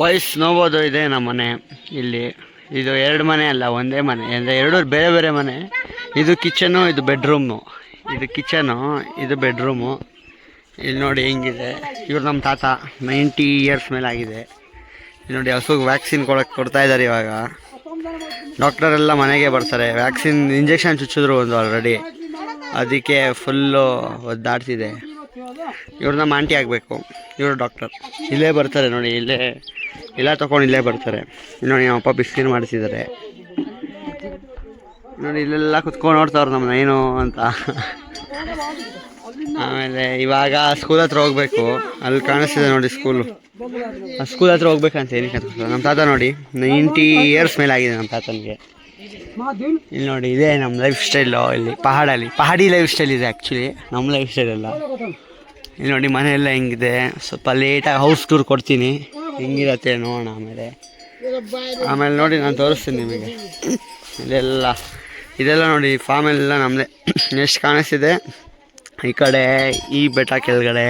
Boys ನೋಡ್ಬೋದು, ಇದೆ ನಮ್ಮ ಮನೆ. ಇಲ್ಲಿ ಇದು ಎರಡು ಮನೆ ಅಲ್ಲ, ಒಂದೇ ಮನೆ ಅಂದರೆ ಎರಡು ಬೇರೆ ಬೇರೆ ಮನೆ. ಇದು ಕಿಚನು, ಇದು ಬೆಡ್ರೂಮು. ಇದು ಕಿಚನು, ಇದು ಬೆಡ್ರೂಮು. ಇಲ್ಲಿ ನೋಡಿ ಹೆಂಗಿದೆ. ಇವ್ರು ನಮ್ಮ ತಾತ, 90 ಇಯರ್ಸ್ ಮೇಲೆ ಆಗಿದೆ. ಇಲ್ಲಿ ನೋಡಿ ಹಸುಗೆ ವ್ಯಾಕ್ಸಿನ್ ಕೊಡ್ತಾ ಇದ್ದಾರೆ ಇವಾಗ. ಡಾಕ್ಟರೆಲ್ಲ ಮನೆಗೆ ಬರ್ತಾರೆ. ವ್ಯಾಕ್ಸಿನ್ ಇಂಜೆಕ್ಷನ್ ಚುಚ್ಚಿದ್ರು ಒಂದು ಆಲ್ರೆಡಿ, ಅದಕ್ಕೆ ಫುಲ್ಲು ಒದ್ದಾಡ್ತಿದೆ. ಇವ್ರು ನಮ್ಮ ಆಂಟಿ ಆಗಬೇಕು, ಇವರು ಡಾಕ್ಟರ್. ಇಲ್ಲೇ ಬರ್ತಾರೆ ನೋಡಿ, ಇಲ್ಲ ತೊಗೊಂಡು ಇಲ್ಲೇ ಬರ್ತಾರೆ. ನೋಡಿ ನಮ್ಮಪ್ಪ ಬಿಸ್ಕಿನ್ ಮಾಡಿಸಿದ್ದಾರೆ ನೋಡಿ. ಇಲ್ಲೆಲ್ಲ ಕುತ್ಕೊಂಡು ನೋಡ್ತಾವ್ರು ನಮ್ಮನ್ನ ಏನು ಅಂತ. ಆಮೇಲೆ ಇವಾಗ ಸ್ಕೂಲ್ ಹತ್ರ ಹೋಗ್ಬೇಕು. ಅಲ್ಲಿ ಕಾಣಿಸ್ತಿದೆ ನೋಡಿ ಸ್ಕೂಲು. ಆ ಸ್ಕೂಲ್ ಹತ್ರ ಹೋಗ್ಬೇಕಂತ ಏನಕ್ಕೆ ನಮ್ಮ ತಾತ ನೋಡಿ 90 ಇಯರ್ಸ್ ಮೇಲೆ ಆಗಿದೆ ನಮ್ಮ ತಾತನಿಗೆ. ಇಲ್ಲಿ ನೋಡಿ ಇದೆ ನಮ್ಮ ಲೈಫ್ ಸ್ಟೈಲು. ಇಲ್ಲಿ ಪಹಾಡಿ ಲೈಫ್ ಸ್ಟೈಲ್ ಇದೆ ಆ್ಯಕ್ಚುಲಿ, ನಮ್ಮ ಲೈಫ್ ಸ್ಟೈಲ್ ಅಲ್ಲ. ಇಲ್ಲಿ ನೋಡಿ ಮನೆಯೆಲ್ಲ ಹೆಂಗಿದೆ. ಸ್ವಲ್ಪ ಲೇಟಾಗಿ ಹೌಸ್ ಟೂರ್ ಕೊಡ್ತೀನಿ, ಹೆಂಗಿರತ್ತೆ ನೋಡೋಣ. ಆಮೇಲೆ ನೋಡಿ ನಾನು ತೋರಿಸ್ತೀನಿ ನಿಮಗೆ. ಇದೆಲ್ಲ ನೋಡಿ ಫಾರ್ಮೆಲ್ಲ ನಮ್ಮದೇ. ಎಷ್ಟು ಕಾಣಿಸ್ತಿದೆ ಈ ಕಡೆ, ಈ ಬೆಟ್ಟ ಕೆಳಗಡೆ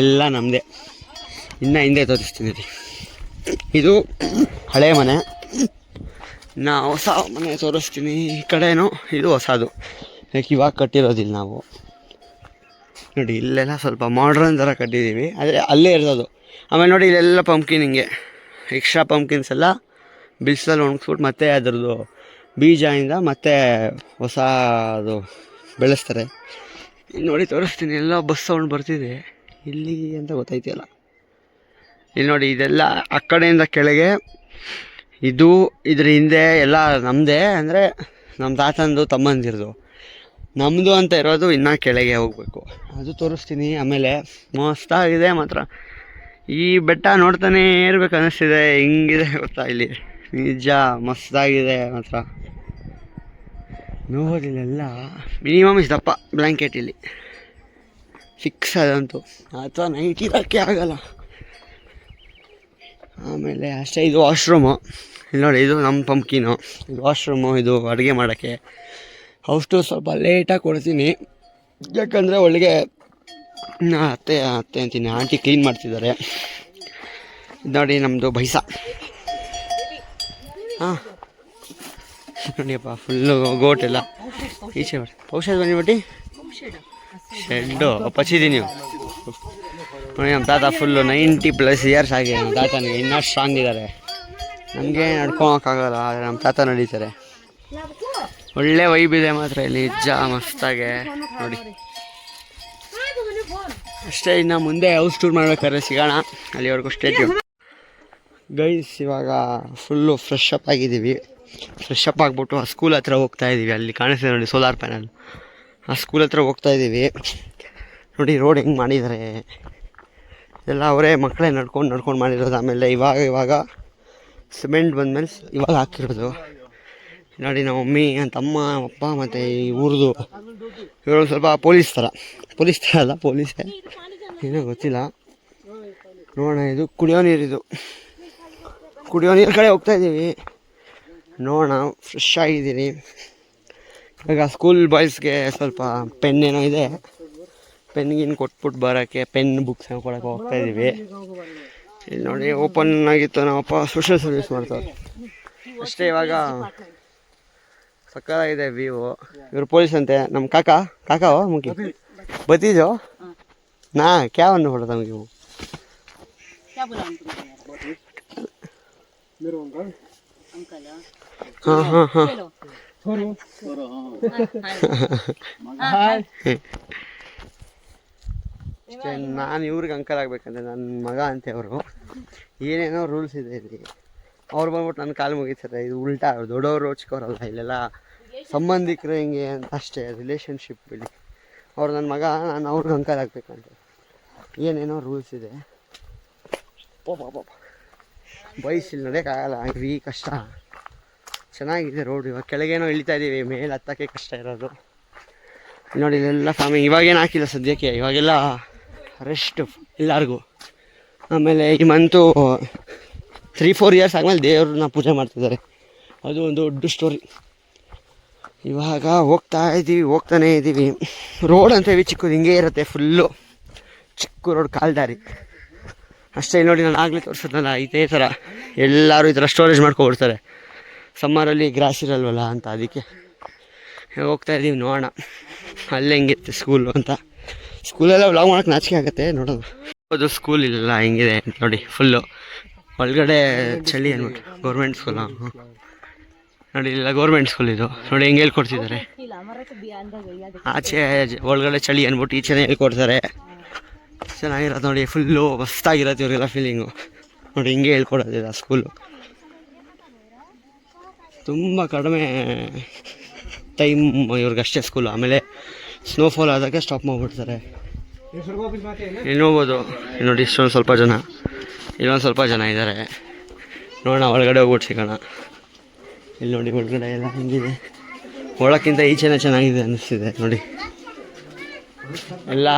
ಎಲ್ಲ ನಮ್ಮದೇ. ಇನ್ನು ಹಿಂದೆ ತೋರಿಸ್ತೀನಿ ರೀ. ಇದು ಹಳೆ ಮನೆ, ನಾ ಹೊಸ ಮನೆ ತೋರಿಸ್ತೀನಿ. ಈ ಕಡೆನೂ ಇದು ಹೊಸದು, ಯಾಕೆ ಇವಾಗ ಕಟ್ಟಿರೋದಿಲ್ಲ ನಾವು. ನೋಡಿ ಇಲ್ಲೆಲ್ಲ ಸ್ವಲ್ಪ ಮಾಡ್ರನ್ ಥರ ಕಟ್ಟಿದ್ದೀವಿ, ಆದರೆ ಅಲ್ಲೇ ಇರೋದು. ಆಮೇಲೆ ನೋಡಿ ಇಲ್ಲೆಲ್ಲ ಪಂಪ್ಕಿನ್, ಹಿಂಗೆ ಎಕ್ಸ್ಟ್ರಾ ಪಂಪ್ಕಿನ್ಸ್ ಎಲ್ಲ ಬಿಸಿಲಲ್ಲಿ ಒಣಗಿಸ್ಬಿಟ್ಟು ಮತ್ತೆ ಅದರದ್ದು ಬೀಜದಿಂದ ಮತ್ತೆ ಹೊಸ ಅದು ಬೆಳೆಸ್ತಾರೆ. ಇಲ್ಲಿ ನೋಡಿ ತೋರಿಸ್ತೀನಿ. ಎಲ್ಲ ಬಸ್ ಸೌಂಡ್ ಬರ್ತಿದೆ ಇಲ್ಲಿ ಅಂತ ಗೊತ್ತಾಯ್ತಿಲ್ಲ. ಇಲ್ಲಿ ನೋಡಿ ಇದೆಲ್ಲ ಆ ಕಡೆಯಿಂದ ಕೆಳಗೆ, ಇದ್ರ ಹಿಂದೆ ಎಲ್ಲ ನಮ್ಮದೇ, ಅಂದರೆ ನಮ್ಮ ತಾತಂದು ತಮ್ಮಂದಿರದು. ನಮ್ಮದು ಅಂತ ಇರೋದು ಇನ್ನೂ ಕೆಳಗೆ ಹೋಗಬೇಕು, ಅದು ತೋರಿಸ್ತೀನಿ. ಆಮೇಲೆ ಮಸ್ತಾಗಿದೆ ಮಾತ್ರ. ಈ ಬೆಟ್ಟ ನೋಡ್ತಾನೇ ಇರ್ಬೇಕು ಅನ್ನಿಸ್ತಿದೆ, ಹಿಂಗಿದೆ ಗೊತ್ತಾ. ಇಲ್ಲಿ ನಿಜ ಮಸ್ತಾಗಿದೆ ಮಾತ್ರ. ನೋಡೋದಿಲ್ಲೆಲ್ಲ ಮಿನಿಮಮ್ ಇಷ್ಟಪ್ಪ ಬ್ಲ್ಯಾಂಕೆಟ್ ಇಲ್ಲಿ ಫಿಕ್ಸ್ ಅದಂತೂ, ಅಥವಾ ನೈಟ್ ಇರೋಕ್ಕೆ ಆಗಲ್ಲ. ಆಮೇಲೆ ಅಷ್ಟೇ. ಇದು ವಾಶ್ರೂಮು. ಇಲ್ಲಿ ನೋಡಿ, ಇದು ನಮ್ಮ ಪಂಪ್ಕಿನು. ಇದು ವಾಶ್ರೂಮು, ಇದು ಅಡುಗೆ ಮಾಡೋಕ್ಕೆ. ಹೌಸ್ ಟೂರ್ ಸ್ವಲ್ಪ ಲೇಟಾಗಿ ಕೊಡ್ತೀನಿ, ಯಾಕಂದರೆ ಒಳಗೆ ಅತ್ತೆ ಅಂತೀನಿ, ಆಂಟಿ ಕ್ಲೀನ್ ಮಾಡ್ತಿದ್ದಾರೆ. ನೋಡಿ ನಮ್ಮದು ಬೈಸ. ಹಾಂ ನೋಡಿಯಪ್ಪ, ಫುಲ್ಲು ಗೋಟೆಲ್ಲ ಈಚೆ ಬಡಿ. ಔಷಧ ಬನ್ನಿ ಬಟ್ಟಿ ಶೆಡ್ಡು ಪಚ್ಚಿದ್ದೀನಿ ನೀವು ನೋಡಿ. ನಮ್ಮ ತಾತ ಫುಲ್ಲು 90+ ಇಯರ್ಸ್ ಆಗಿದೆ. ನಮ್ಮ ತಾತನಿಗೆ ಇನ್ನೂ ಸ್ಟ್ರಾಂಗ್ ಇದ್ದಾರೆ. ನಮಗೆ ನಡ್ಕೊಳಕ್ಕಾಗಲ್ಲ, ಆದರೆ ನಮ್ಮ ತಾತ ನಡೀತಾರೆ. ಒಳ್ಳೆ ವೈಬ್ ಇದೆ ಮಾತ್ರ ಇಲ್ಲಿ, ನಿಜ ಮಸ್ತಾಗೆ ನೋಡಿ. ಅಷ್ಟೇ. ಇನ್ನು ಮುಂದೆ ಹೌಸ್ ಟೂರ್ ಮಾಡ್ಬೇಕಾದ್ರೆ ಸಿಗೋಣ, ಅಲ್ಲಿವರೆಗೂ ಸ್ಟೇ ಟ್ಯೂನ್ ಗೈಸ್. ಇವಾಗ ಫುಲ್ಲು ಫ್ರೆಶ್ ಅಪ್ ಆಗಿದ್ದೀವಿ. ಫ್ರೆಶ್ ಅಪ್ ಆಗಿಬಿಟ್ಟು ಆ ಸ್ಕೂಲ್ ಹತ್ರ ಹೋಗ್ತಾಯಿದ್ದೀವಿ. ಅಲ್ಲಿ ಕಾಣಿಸ್ತಿದೆ ನೋಡಿ ಸೋಲಾರ್ ಪ್ಯಾನಲ್, ಆ ಸ್ಕೂಲ್ ಹತ್ರ ಹೋಗ್ತಾಯಿದ್ದೀವಿ. ನೋಡಿ ರೋಡ್ ಹೆಂಗೆ ಮಾಡಿದ್ದಾರೆ ಎಲ್ಲ, ಅವರೇ ಮಕ್ಕಳೇ ನಡ್ಕೊಂಡು ಮಾಡಿರೋದು. ಆಮೇಲೆ ಇವಾಗ ಸಿಮೆಂಟ್ ಬಂದಮೇಲೆ ಇವಾಗ ಹಾಕಿರೋದು. ನೋಡಿ ನಮ್ಮ ಮಮ್ಮಿ, ನನ್ನ ತಮ್ಮ, ಅಪ್ಪ ಮತ್ತು ಈ ಊರದು ಇವರು ಸ್ವಲ್ಪ ಪೊಲೀಸ್ ಥರ ಅಲ್ಲ, ಪೊಲೀಸೇ ಏನೋ ಗೊತ್ತಿಲ್ಲ. ನೋಡೋಣ. ಇದು ಕುಡಿಯೋ ನೀರು ಕಡೆ ಹೋಗ್ತಾಯಿದ್ದೀವಿ. ನೋಡೋಣ. ಫ್ರೆಶ್ ಆಗಿದ್ದೀನಿ ಇವಾಗ. ಸ್ಕೂಲ್ ಬಾಯ್ಸ್ಗೆ ಸ್ವಲ್ಪ ಪೆನ್ ಏನೋ ಇದೆ, ಪೆನ್ಗಿನ್ ಕೊಟ್ಬಿಟ್ಟು ಬರೋಕ್ಕೆ, ಪೆನ್ ಬುಕ್ಸ್ ಕೊಡೋಕೆ ಹೋಗ್ತಾಯಿದ್ದೀವಿ. ಇಲ್ಲಿ ನೋಡಿ ಓಪನ್ ಆಗಿತ್ತು, ನಮ್ಮಪ್ಪ ಸೋಷಿಯಲ್ ಸರ್ವಿಸ್ ಮಾಡ್ತಾರೆ ಅಷ್ಟೇ. ಇವಾಗ ಸಕ್ಕತ್ತಾಗಿದೆ ವ್ಯೂ. ಇವರು ಪೊಲೀಸ್ ಅಂತೆ, ನಮ್ಮ ಕಾಕಾವ ಮುಗಿ ಬತ್ತೀಜೋ ನಾ ಕ್ಯಾವನ್ನು ಹೊಡೆದ ನಮಗೆ. ಹಾಂ ಹಾಂ ಹಾಂ ನಾನು ಇವ್ರಿಗೆ ಅಂಕಲ್ ಆಗ್ಬೇಕಂದ್ರೆ, ನನ್ನ ಮಗ ಅಂತೆ ಅವರು. ಏನೇನೋ ರೂಲ್ಸ್ ಇದೆ ಇಲ್ಲಿ. ಅವ್ರು ಬಂದ್ಬಿಟ್ಟು ನನ್ನ ಕಾಲು ಮುಗಿತಾರೆ. ಇದು ಉಲ್ಟಾ, ದೊಡ್ಡವರು ಚಿಕ್ಕವರಲ್ಲ, ಇಲ್ಲೆಲ್ಲ ಸಂಬಂಧಿಕರು ಹೆಂಗೆ ಅಂತ ಅಷ್ಟೇ, ರಿಲೇಷನ್ಶಿಪ್ ಇಲ್ಲಿ. ಅವ್ರು ನನ್ನ ಮಗ, ನಾನು ಅವ್ರಿಗೆ ಅಂಕಲ್ ಆಗ್ಬೇಕಂತ ಏನೇನೋ ರೂಲ್ಸ್ ಇದೆ. ಬೈಸಿಲ್ಲಿ ನಡೆಯೋಕ್ಕಾಗಲ್ಲ, ಈ ಕಷ್ಟ. ಚೆನ್ನಾಗಿದೆ ರೋಡ್. ಇವಾಗ ಕೆಳಗೇನೋ ಇಳಿತಾ ಇದ್ದೀವಿ, ಮೇಲೆ ಹತ್ತಕ್ಕೆ ಕಷ್ಟ ಇರೋದು. ನೋಡಿ ಇಲ್ಲೆಲ್ಲ ಫಾರ್ಮಿಂಗ್. ಇವಾಗೇನು ಹಾಕಿಲ್ಲ ಸದ್ಯಕ್ಕೆ, ಇವಾಗೆಲ್ಲ ರೆಸ್ಟು ಎಲ್ಲರಿಗೂ. ಆಮೇಲೆ ಈ ಮಂತು 3-4 ಇಯರ್ಸ್ ಆದಮೇಲೆ ದೇವ್ರನ್ನ ಪೂಜೆ ಮಾಡ್ತಿದ್ದಾರೆ, ಅದು ಒಂದು ದೊಡ್ಡ ಸ್ಟೋರಿ. ಇವಾಗ ಹೋಗ್ತಾನೇ ಇದ್ದೀವಿ. ರೋಡ್ ಅಂತೇವಿ ಚಿಕ್ಕದು ಹಿಂಗೆ ಇರುತ್ತೆ, ಫುಲ್ಲು ಚಿಕ್ಕ ರೋಡ್, ಕಾಲ್ದಾರಿ. ಅಷ್ಟೇ. ನೋಡಿ ನಾನು ಆಗಲೇ ತೋರಿಸೋದಲ್ಲ, ಇದೇ ಥರ ಎಲ್ಲರೂ ಈ ಥರ ಸ್ಟೋರೇಜ್ ಮಾಡ್ಕೊಬಿಡ್ತಾರೆ. ಸಮ್ಮರಲ್ಲಿ ಗ್ರಾಸ್ ಇರಲ್ವಲ್ಲ ಅಂತ, ಅದಕ್ಕೆ ಹೋಗ್ತಾ ಇದ್ದೀವಿ. ನೋಡೋಣ ಅಲ್ಲೇ ಹೆಂಗಿರುತ್ತೆ ಸ್ಕೂಲು ಅಂತ. ಸ್ಕೂಲೆಲ್ಲ ವ್ಲಾಗ್ ಮಾಡೋಕೆ ನಾಚಿಕೆ ಆಗುತ್ತೆ, ನೋಡೋಣ. ಅದು ಸ್ಕೂಲ್ ಇಲ್ಲ ಹೆಂಗಿದೆ ಅಂತ ನೋಡಿ. ಫುಲ್ಲು ಒಳಗಡೆ ಚಳಿ ಅನ್ಬಿಟ್ಟು ಗೌರ್ಮೆಂಟ್ ಸ್ಕೂಲ ನೋಡಿ. ಇಲ್ಲ ಗೌರ್ಮೆಂಟ್ ಸ್ಕೂಲ್ ಇದು ನೋಡಿ ಹೆಂಗೆ ಹೇಳ್ಕೊಡ್ತಿದ್ದಾರೆ. ಆಚೆ ಒಳಗಡೆ ಚಳಿ ಅಂದ್ಬಿಟ್ಟು ಈಚೆನೇ ಹೇಳ್ಕೊಡ್ತಾರೆ. ಚೆನ್ನಾಗಿರೋದು ನೋಡಿ, ಫುಲ್ಲು ಮಸ್ತಾಗಿರತ್ತೆ ಇವರೆಲ್ಲ ಫೀಲಿಂಗು ನೋಡಿ. ಹಿಂಗೆ ಹೇಳ್ಕೊಡೋದಿಲ್ಲ ಸ್ಕೂಲು. ತುಂಬ ಕಡಿಮೆ ಟೈಮ್ ಇವ್ರಿಗಷ್ಟೇ ಸ್ಕೂಲು. ಆಮೇಲೆ ಸ್ನೋಫಾಲ್ ಆದಾಗ ಸ್ಟಾಪ್ ಮಾಡಿಬಿಡ್ತಾರೆ. ಇಲ್ಲಿ ನೋಡ್ಬೋದು ನೋಡಿ, ಇಷ್ಟೊಂದು ಸ್ವಲ್ಪ ಜನ, ಇಲ್ಲೊಂದು ಸ್ವಲ್ಪ ಜನ ಇದ್ದಾರೆ. ನೋಡೋಣ ಒಳಗಡೆ ಹೋಗ್ಬಿಟ್ಟು ಸಿಗೋಣ. ಇಲ್ಲಿ ನೋಡಿ ಒಳಗಡೆ ಎಲ್ಲ ಹೆಂಗಿದೆ, ಒಳಕ್ಕಿಂತ ಈಚೆನೇ ಚೆನ್ನಾಗಿದೆ ಅನ್ನಿಸ್ತಿದೆ ನೋಡಿ. ಎಲ್ಲ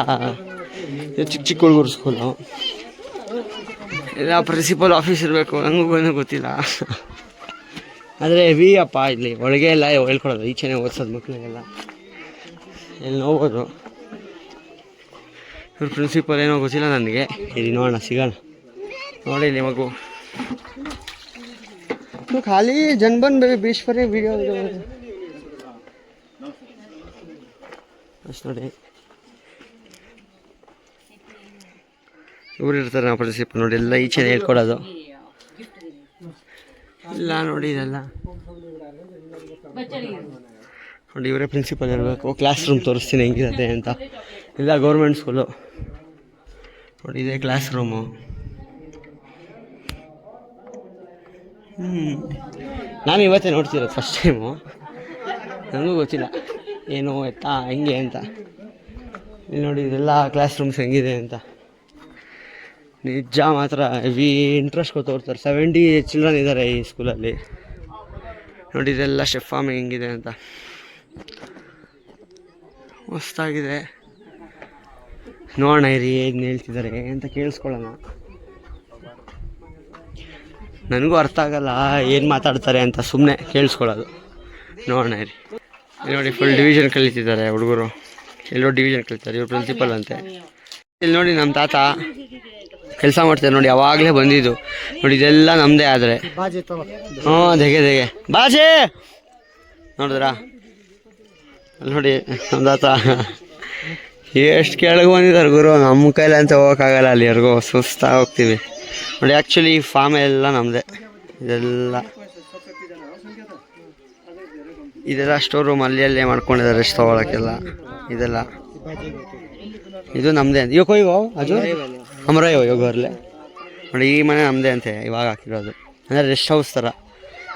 ಚಿಕ್ಕ ಚಿಕ್ಕ ಹುಡುಗರು ಸ್ಕೂಲು. ಎಲ್ಲ ಪ್ರಿನ್ಸಿಪಲ್ ಆಫೀಸ್ ಇರಬೇಕು, ನನಗೂ ಗೊತ್ತಿಲ್ಲ. ಆದರೆ ಹೆವಿ ಅಪ್ಪ, ಇಲ್ಲಿ ಒಳಗೆ ಎಲ್ಲ ಹೇಳ್ಕೊಡೋದು, ಈಚೆನೇ ಓದಿಸೋದು ಮಕ್ಕಳಿಗೆಲ್ಲ. ಇಲ್ಲಿ ನೋಡ್ಬೋದು ಇವ್ರ ಪ್ರಿನ್ಸಿಪಲ್ ಏನೋ ಗೊತ್ತಿಲ್ಲ ನನಗೆ. ಇಲ್ಲಿ ನೋಡೋಣ ಸಿಗೋಣ. ನೋಡಿ ಇಲ್ಲಿ ಮಗು ಖಾಲಿ ಜನ ಬಂದು ಭೀಶ್ವರಿ ವಿಡಿಯೋ ಅಷ್ಟು ನೋಡಿ. ಇವ್ರು ಇರ್ತಾರೆ ನಾವು ಪ್ರಿನ್ಸಿಪಲ್ ನೋಡಿ. ಎಲ್ಲ ಈಚೆನೇ ಹೇಳ್ಕೊಡೋದು. ಇಲ್ಲ ನೋಡಿ ಇದೆಲ್ಲ ನೋಡಿ, ಇವರೇ ಪ್ರಿನ್ಸಿಪಲ್ ಇರಬೇಕು. ಕ್ಲಾಸ್ ರೂಮ್ ತೋರಿಸ್ತೀನಿ ಹೆಂಗಿರುತ್ತೆ ಅಂತ. ಇಲ್ಲ ಗೌರ್ಮೆಂಟ್ ಸ್ಕೂಲು ನೋಡಿ, ಇದೇ ಕ್ಲಾಸ್ ರೂಮು. ನಾನು ಇವತ್ತೇ ನೋಡ್ತಿರೋದು ಫಸ್ಟ್ ಟೈಮು, ನನಗೂ ಗೊತ್ತಿಲ್ಲ ಏನು ಎತ್ತಾ ಹೆಂಗೆ ಅಂತ. ಇಲ್ಲಿ ನೋಡಿ ಇದೆಲ್ಲ ಕ್ಲಾಸ್ ರೂಮ್ಸ್ ಹೆಂಗಿದೆ ಅಂತ. ನಿಜ ಮಾತ್ರ ಹೆವಿ ಇಂಟ್ರೆಸ್ಟ್ ತೋರ್ತಾರೆ. 70 ಚಿಲ್ಡ್ರನ್ ಇದ್ದಾರೆ ಈ ಸ್ಕೂಲಲ್ಲಿ ನೋಡಿ. ಇದೆಲ್ಲ ಶೆಫ್ ಫಾರ್ಮಿಂಗ್ ಹೆಂಗಿದೆ ಅಂತ ಮಸ್ತಾಗಿದೆ. ನೋಡೋಣ ಇರಿ ಏನು ಹೇಳ್ತಿದ್ದಾರೆ ಅಂತ ಕೇಳಿಸ್ಕೊಳ್ಳೋಣ. ನನಗೂ ಅರ್ಥ ಆಗಲ್ಲ ಏನು ಮಾತಾಡ್ತಾರೆ ಅಂತ, ಸುಮ್ಮನೆ ಕೇಳಿಸ್ಕೊಳ್ಳೋದು. ನೋಡೋಣ ಇರಿ. ನೋಡಿ ಫುಲ್ ಡಿವಿಷನ್ ಕಲಿತಿದ್ದಾರೆ ಹುಡುಗರು, ಎಲ್ಲೋ ಡಿವಿಷನ್ ಕಲಿತಾರೆ. ಇವ್ರು ಪ್ರಿನ್ಸಿಪಲ್ ಅಂತೆ. ಇಲ್ಲಿ ನೋಡಿ ನಮ್ಮ ತಾತ ಕೆಲಸ ಮಾಡ್ತಾರೆ ನೋಡಿ, ಅವಾಗಲೇ ಬಂದಿದ್ದು ನೋಡಿ. ಇದೆಲ್ಲ ನಮ್ಮದೇ. ಆದರೆ ಹ್ಞೂ ದೆಗೆ ಬಾಜೆ ನೋಡಿದ್ರಾ ಅಲ್ಲಿ ನೋಡಿ ನಮ್ಮ ತಾತ ಎಷ್ಟು ಕೆಳಗೆ ಬಂದಿದ್ದಾರೆ ಗುರು. ನಮ್ಮ ಕೈಲಿ ಅಂತ ಹೋಗೋಕ್ಕಾಗಲ್ಲ, ಅಲ್ಲಿವರೆಗೂ ಸುಸ್ತಾಗಿ ಹೋಗ್ತೀವಿ ನೋಡಿ. ಆ್ಯಕ್ಚುಲಿ ಈ ಫಾರ್ಮ್ ಎಲ್ಲ ನಮ್ಮದೇ. ಇದೆಲ್ಲ ಸ್ಟೋರ್ ರೂಮ್ ಅಲ್ಲೇ ಮಾಡ್ಕೊಂಡಿದ್ದಾರೆ ರೆಸ್ಟ್ ತೊಗೊಳಕ್ಕೆಲ್ಲ. ಇದೆಲ್ಲ ಇದು ನಮ್ಮದೇ ಅಂತ. ಇವಾಗ ಹೋಯ್ವೋ ಅದು ಅಮರ ಯೋಗರ್ಲೆ ನೋಡಿ. ಈ ಮನೆ ನಮ್ಮದೇ ಅಂತೆ ಇವಾಗ ಹಾಕಿರೋದು. ಅಂದರೆ ರೆಸ್ಟ್ ಹೌಸ್ ಥರ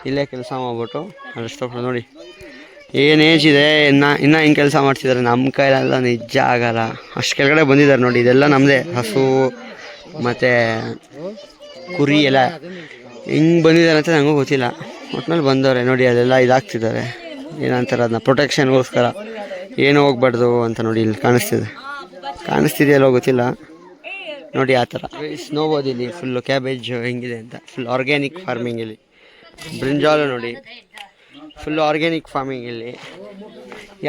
ಇಲ್ಲೇ ಕೆಲಸ ಮಾಡ್ಬಿಟ್ಟು ರೆಸ್ಟ್ ಹೌಸ್ ನೋಡಿ. ಏನು ಏಜ್ ಇದೆ, ಇನ್ನೂ ಹಿಂಗೆ ಕೆಲಸ ಮಾಡ್ತಿದ್ದಾರೆ. ನಮ್ಮ ಕೈಲೆಲ್ಲ ನಿಜ ಆಗಲ್ಲ, ಅಷ್ಟು ಕೆಳಗಡೆ ಬಂದಿದ್ದಾರೆ ನೋಡಿ. ಇದೆಲ್ಲ ನಮ್ಮದೇ. ಹಸು ಮತ್ತು ಕುರಿ ಎಲ್ಲ ಹಿಂಗೆ ಬಂದಿದ್ದಾರೆ ಅಂತ ನನಗೂ ಗೊತ್ತಿಲ್ಲ. ಒಟ್ಟಿನಲ್ಲಿ ಬಂದವ್ರೆ ನೋಡಿ. ಅದೆಲ್ಲ ಇದಾಗ್ತಿದ್ದಾರೆ, ಏನಂತಾರೆ ಅದನ್ನ ಪ್ರೊಟೆಕ್ಷನ್ಗೋಸ್ಕರ, ಏನು ಹೋಗ್ಬಾರ್ದು ಅಂತ ನೋಡಿ. ಇಲ್ಲಿ ಕಾಣಿಸ್ತಿದೆಯಲ್ಲೋ ಗೊತ್ತಿಲ್ಲ ನೋಡಿ. ಆ ಥರ ನೋಡ್ಬೋದು ಇಲ್ಲಿ ಫುಲ್ಲು ಕ್ಯಾಬೇಜ್ ಹೆಂಗಿದೆ ಅಂತ. ಫುಲ್ ಆರ್ಗ್ಯಾನಿಕ್ ಫಾರ್ಮಿಂಗ್ ಇಲ್ಲಿ. ಬ್ರಿಂಜಾಲು ನೋಡಿ, ಫುಲ್ಲು ಆರ್ಗ್ಯಾನಿಕ್ ಫಾರ್ಮಿಂಗ್ ಇಲ್ಲಿ.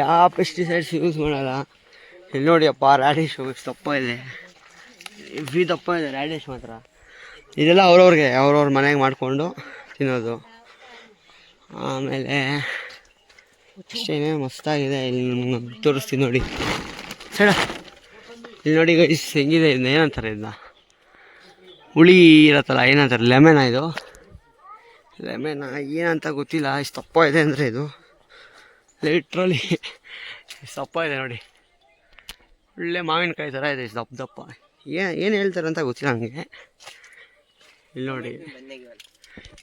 ಯಾವ ಪೆಸ್ಟಿಸೈಡ್ಸ್ ಯೂಸ್ ಮಾಡಲ್ಲ. ಇಲ್ಲಿ ನೋಡಿ ಅಪ್ಪ ರ್ಯಾಡಿಶು ಎಷ್ಟು ದಪ್ಪ ಇದೆ, ಹೆವಿ ದಪ್ಪ ಇದೆ ರ್ಯಾಡಿಶ್ ಮಾತ್ರ. ಇದೆಲ್ಲ ಅವ್ರವ್ರ ಮನೆಗೆ ಮಾಡಿಕೊಂಡು ತಿನ್ನೋದು. ಆಮೇಲೆ ಅಷ್ಟೇನೇ ಮಸ್ತಾಗಿದೆ. ಇಲ್ಲಿ ತೋರಿಸ್ತೀನಿ ನೋಡಿ ಸೈಡ. ಇಲ್ಲಿ ನೋಡಿ ಗೈಸ್ ಹೆಂಗಿದೆ. ಇದನ್ನ ಏನಂತಾರೆ, ಇದನ್ನ ಹುಳಿ ಇರತ್ತಲ್ಲ, ಏನಂತಾರೆ ಲೆಮನ, ಇದು ಲೆಮನ ಏನಂತ ಗೊತ್ತಿಲ್ಲ. ಇಷ್ಟು ದಪ್ಪ ಇದೆ ಅಂದರೆ ಇದು ಲಿಟ್ರಲಿ ದಪ್ಪ ಇದೆ ನೋಡಿ. ಒಳ್ಳೆ ಮಾವಿನಕಾಯಿ ಥರ ಇದೆ ಇಷ್ಟು ದಪ್ಪ. ಏನು ಹೇಳ್ತಾರೆ ಅಂತ ಗೊತ್ತಿಲ್ಲ ನನಗೆ. ಇಲ್ಲಿ ನೋಡಿ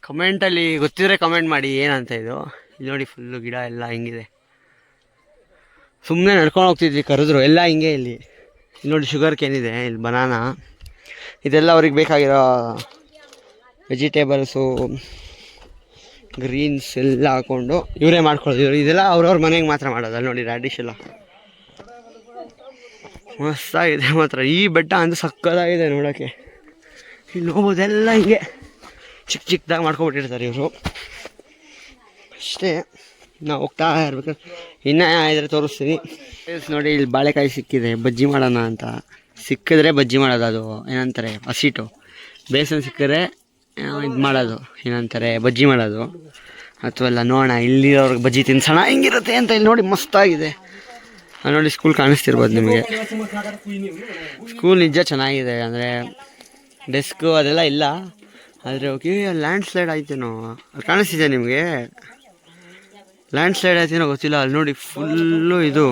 ಕಮೆಂಟಲ್ಲಿ ಗೊತ್ತಿದ್ರೆ ಕಮೆಂಟ್ ಮಾಡಿ ಏನಂತ ಇದು. ಇಲ್ಲಿ ನೋಡಿ ಫುಲ್ಲು ಗಿಡ ಎಲ್ಲ ಹಿಂಗಿದೆ. ಸುಮ್ಮನೆ ನಡ್ಕೊಂಡು ಹೋಗ್ತಿದ್ವಿ, ಕರೆದ್ರು ಎಲ್ಲ ಹಿಂಗೆ. ಇಲ್ಲಿ ನೋಡಿ ಶುಗರ್ ಕೇನ್ ಇದೆ, ಇಲ್ಲಿ ಬನಾನಾ, ಇದೆಲ್ಲ ಅವ್ರಿಗೆ ಬೇಕಾಗಿರೋ ವೆಜಿಟೇಬಲ್ಸು, ಗ್ರೀನ್ಸ್ ಎಲ್ಲ ಹಾಕ್ಕೊಂಡು ಇವರೇ ಮಾಡ್ಕೊಳ್ಳೋದು. ಇದೆಲ್ಲ ಅವ್ರವ್ರ ಮನೆಗೆ ಮಾತ್ರ ಮಾಡೋದು. ಅಲ್ಲಿ ನೋಡಿ ರ್ಯಾಡಿಶ್ ಎಲ್ಲ ಮಸ್ತಾಗಿದೆ ಮಾತ್ರ. ಈ ಬೆಟ್ಟ ಅಂತೂ ಸಕ್ಕತ್ತಾಗಿದೆ ನೋಡೋಕ್ಕೆ. ಇಲ್ಲಿ ಹೋಗೋದೆಲ್ಲ ಹಿಂಗೆ ಚಿಕ್ಕದಾಗಿ ಮಾಡ್ಕೊಬಿಟ್ಟಿರ್ತಾರೆ ಇವರು ಅಷ್ಟೇ. ನಾವು ಹೋಗ್ತಾ ಇರ್ಬೇಕಾದ್ರೆ ಇನ್ನೂ ಇದ್ರೆ ತೋರಿಸ್ತೀನಿ ನೋಡಿ. ಇಲ್ಲಿ ಬಾಳೆಕಾಯಿ ಸಿಕ್ಕಿದೆ, ಬಜ್ಜಿ ಮಾಡೋಣ ಅಂತ. ಸಿಕ್ಕಿದ್ರೆ ಬಜ್ಜಿ ಮಾಡೋದು, ಅದು ಏನಂತಾರೆ ಹಸಿಟ್ಟು. ಬೇಸನ್ ಸಿಕ್ಕರೆ ಇದು ಮಾಡೋದು, ಏನಂತಾರೆ, ಬಜ್ಜಿ ಮಾಡೋದು. ಅಥವಾ ಎಲ್ಲ ನೋಡೋಣ ಇಲ್ಲಿರೋರ್ಗೆ ಬಜ್ಜಿ ತಿನ್ಸೋಣ ಹೆಂಗಿರುತ್ತೆ ಅಂತ. ಇಲ್ಲಿ ನೋಡಿ ಮಸ್ತಾಗಿದೆ ನೋಡಿ. ಸ್ಕೂಲ್ ಕಾಣಿಸ್ತಿರ್ಬೋದು ನಿಮಗೆ. ಸ್ಕೂಲ್ ನಿಜ ಚೆನ್ನಾಗಿದೆ, ಅಂದರೆ ಡೆಸ್ಕು ಅದೆಲ್ಲ ಇಲ್ಲ. ಆದರೆ ಓಕೆ, ಲ್ಯಾಂಡ್ ಸ್ಲೈಡ್ ಆಯ್ತೇನೋ, ಅದು ಕಾಣಿಸ್ತಿದೆ ನಿಮಗೆ? ಲ್ಯಾಂಡ್ ಸ್ಲೈಡ್ ಆಯ್ತೇನೋ ಗೊತ್ತಿಲ್ಲ. ಅಲ್ಲಿ ನೋಡಿ ಫುಲ್ಲು ಇದು